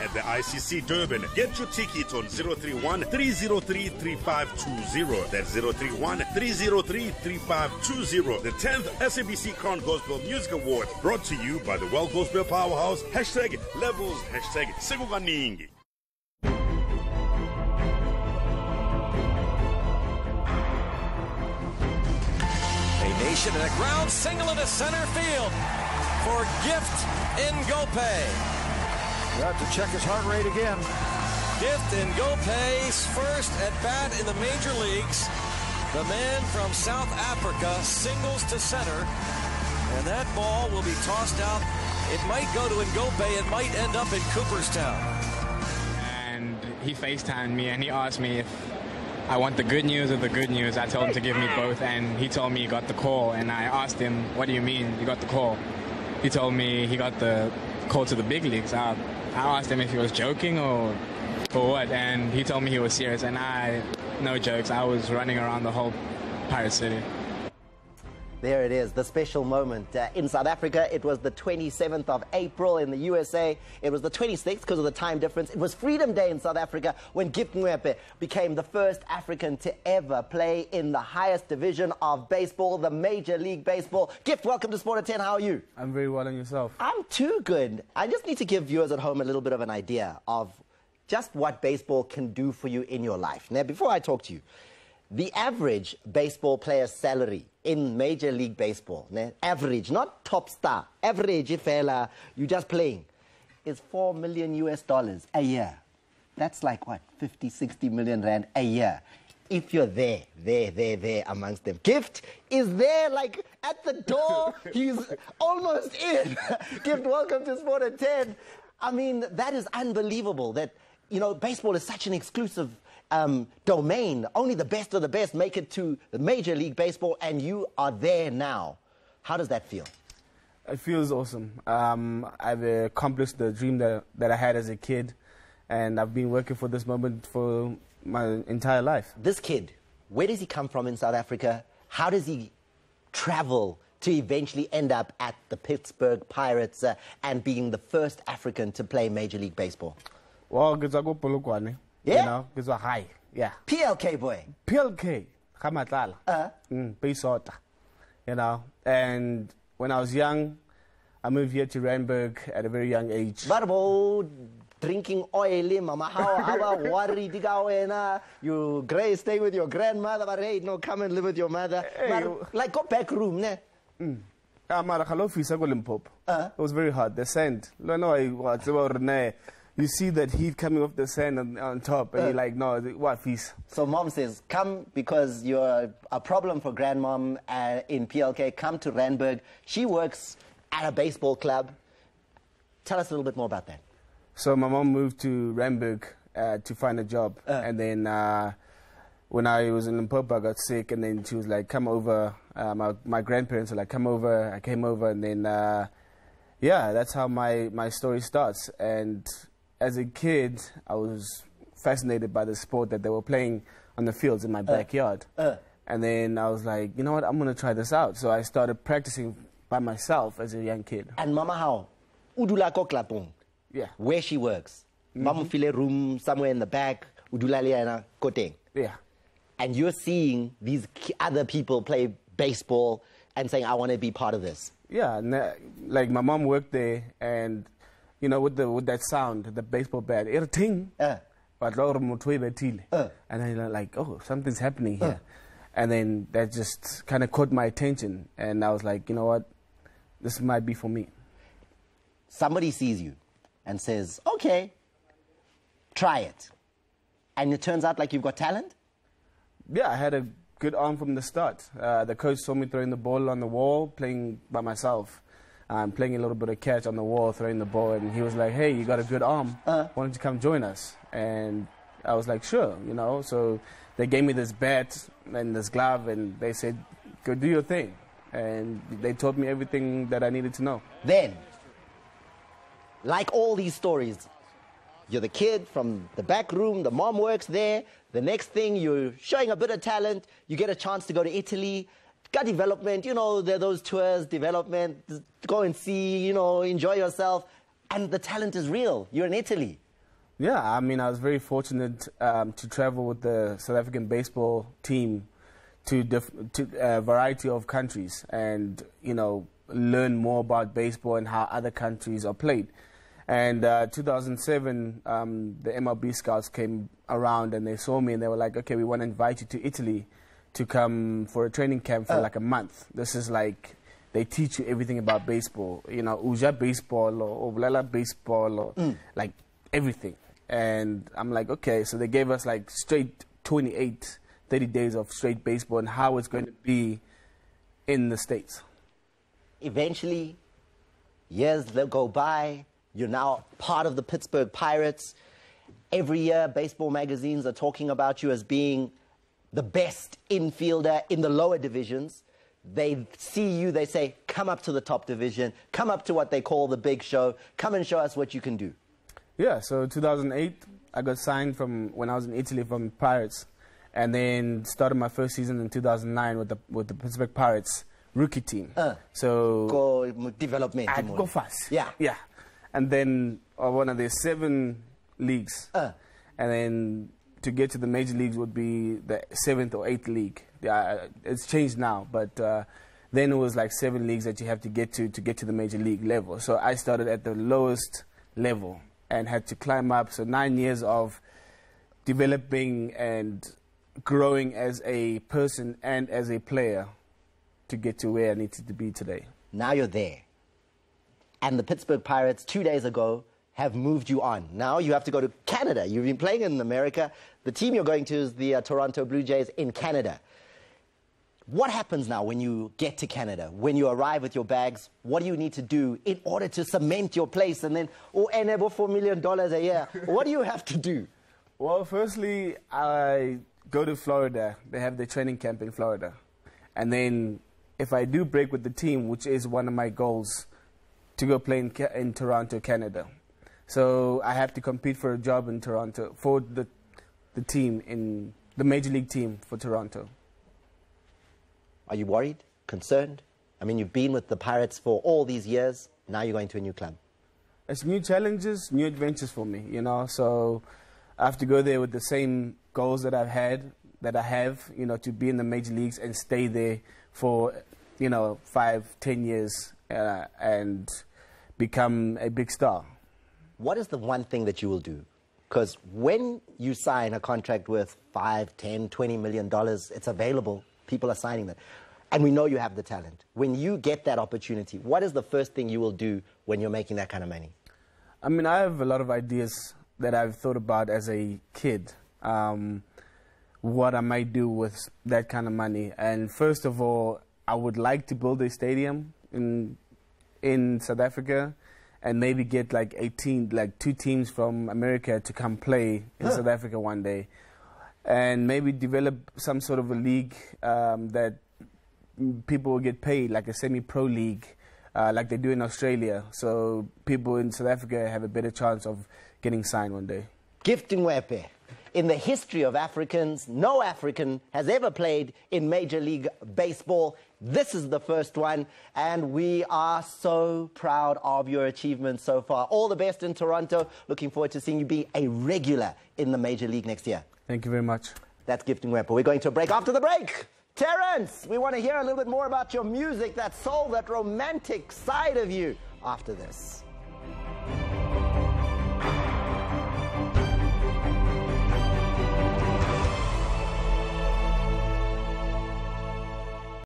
at the ICC Durban. Get your ticket on 031-303-3520. That's 031-303-3520. The 10th SABC Crown Gospel Music Award, brought to you by the World Gospel Powerhouse. #Levels. #Sekukaningi. A nation and a ground single into center field for Gift Ngope. You have to check his heart rate again. Gift Ngope's first at bat in the major leagues. The man from South Africa singles to center, and that ball will be tossed out. It might go to Ngope. It might end up in Cooperstown. And he FaceTimed me and he asked me if I want the good news or the good news. I told him to give me both, and he told me he got the call. And I asked him, what do you mean you got the call? He told me he got the call to the big leagues. I asked him if he was joking or what, and he told me he was serious. And no jokes, I was running around the whole Pirate City. There it is, the special moment. In South Africa, it was the 27th of April. In the USA, it was the 26th because of the time difference. It was Freedom Day in South Africa when Gift Ngope became the first African to ever play in the highest division of baseball, the Major League Baseball. Gift, welcome to Sport at 10. How are you? I'm very well, and yourself? I'm too good. I just need to give viewers at home a little bit of an idea of just what baseball can do for you in your life. Now, before I talk to you, the average baseball player's salary in Major League Baseball, average, not top star, average, if you're just playing, is $4 million a year. That's like what, 50, 60 million rand a year. If you're there amongst them. Gift is there, like at the door. He's almost in. Gift, welcome to Sport at 10. I mean, that is unbelievable that, you know, baseball is such an exclusive domain. Only the best of the best make it to the Major League Baseball, and you are there now. How does that feel? It feels awesome. I've accomplished the dream that I had as a kid, and I've been working for this moment for my entire life. This kid, where does he come from in South Africa? How does he travel to eventually end up at the Pittsburgh Pirates and being the first African to play Major League Baseball? Well, it's a good Polokwane. Yeah? You know, it's a high. Yeah. PLK boy. PLK. Kamatlala. Baysota. You know, and when I was young, I moved here to Randburg at a very young age. But about drinking oil, mama, how worried you gray stay with your grandmother, but hey, no, come and live with your mother. Hey, but, like, go back room, ne? It was very hard. The sand. You see that heat coming off the sand on top, and you're like, no, what feast? So mom says, come because you're a problem for grandmom in PLK. Come to Randburg. She works at a baseball club. Tell us a little bit more about that. So my mom moved to Randburg to find a job, and then when I was in Limpopo, I got sick, and then she was like, come over. My grandparents were like, come over. I came over, and then yeah, that's how my story starts. And as a kid, I was fascinated by the sport that they were playing on the fields in my backyard. And then I was like, you know what, I'm going to try this out. So I started practicing by myself as a young kid. And Mama how? Udula Koklapong. Yeah. Where she works. Mama file room somewhere in the back. Udula liana koteng. Yeah. And you're seeing these other people play baseball and saying, I want to be part of this. Yeah, like my mom worked there, and you know, with that sound, the baseball bat, and then like, oh, something's happening here, and then that just kind of caught my attention, and I was like, you know what, this might be for me. Somebody sees you and says, okay, try it, and it turns out like you've got talent. Yeah, I had a good arm from the start. The coach saw me throwing the ball on the wall, playing by myself, playing a little bit of catch on the wall, throwing the ball, and he was like, hey, you got a good arm. Why don't you come join us? And I was like, sure, you know. So they gave me this bat and this glove, and they said, go do your thing. And they taught me everything that I needed to know. Then, like all these stories, you're the kid from the back room, the mom works there. The next thing, you're showing a bit of talent. You get a chance to go to Italy, got development, you know, there are those tours, development, go and see, you know, enjoy yourself. And the talent is real. You're in Italy. Yeah, I mean, I was very fortunate to travel with the South African baseball team to a variety of countries and, you know, learn more about baseball and how other countries are played. And 2007, the MLB scouts came around and they saw me and they were like, okay, we want to invite you to Italy to come for a training camp for like a month. This is like, they teach you everything about baseball, you know, Uja baseball or Oblala baseball or like everything. And I'm like, okay, so they gave us like straight 28, 30 days of straight baseball and how it's going to be in the States. Eventually, years go by, you're now part of the Pittsburgh Pirates. Every year, baseball magazines are talking about you as being the best infielder in the lower divisions. They see you, they say, come up to the top division, come up to what they call the big show, come and show us what you can do. Yeah, so 2008, I got signed from when I was in Italy from Pirates, and then started my first season in 2009 with the Pittsburgh Pirates rookie team. So go development. Go fast. Yeah. Yeah. And then one of the 7 leagues. And then to get to the major leagues would be the 7th or 8th league. It's changed now, but then it was like 7 leagues that you have to get to the major league level. So I started at the lowest level and had to climb up. So 9 years of developing and growing as a person and as a player to get to where I needed to be today. Now you're there. And the Pittsburgh Pirates 2 days ago have moved you on. Now you have to go to Canada. You've been playing in America. The team you're going to is the Toronto Blue Jays in Canada. What happens now when you get to Canada? When you arrive with your bags, what do you need to do in order to cement your place and then enable $4 million a year? What do you have to do? Well, firstly, I go to Florida. They have their training camp in Florida. And then if I do break with the team, which is one of my goals, to go play in Toronto, Canada. So I have to compete for a job in Toronto, for the team, in the Major League team for Toronto. Are you worried? Concerned? I mean, you've been with the Pirates for all these years. Now you're going to a new club. It's new challenges, new adventures for me, you know. So I have to go there with the same goals that I have, you know, to be in the major leagues and stay there for, you know, 5, 10 years and become a big star. What is the one thing that you will do? Because when you sign a contract with $5, $10, $20 million, it's available. People are signing that. And we know you have the talent. When you get that opportunity, what is the first thing you will do when you're making that kind of money? I mean, I have a lot of ideas that I've thought about as a kid, what I might do with that kind of money. And first of all, I would like to build a stadium in South Africa and maybe get like 2 teams from America to come play in South Africa one day. And maybe develop some sort of a league that people will get paid, like a semi-pro league, like they do in Australia. So people in South Africa have a better chance of getting signed one day. Gift Ngwephe. In the history of Africans, no African has ever played in Major League Baseball. This is the first one, and we are so proud of your achievements so far. All the best in Toronto. Looking forward to seeing you be a regular in the Major League next year. Thank you very much. That's Gift Ngwephe. We're going to a break. After the break, Terence, we want to hear a little bit more about your music, that soul, that romantic side of you after this.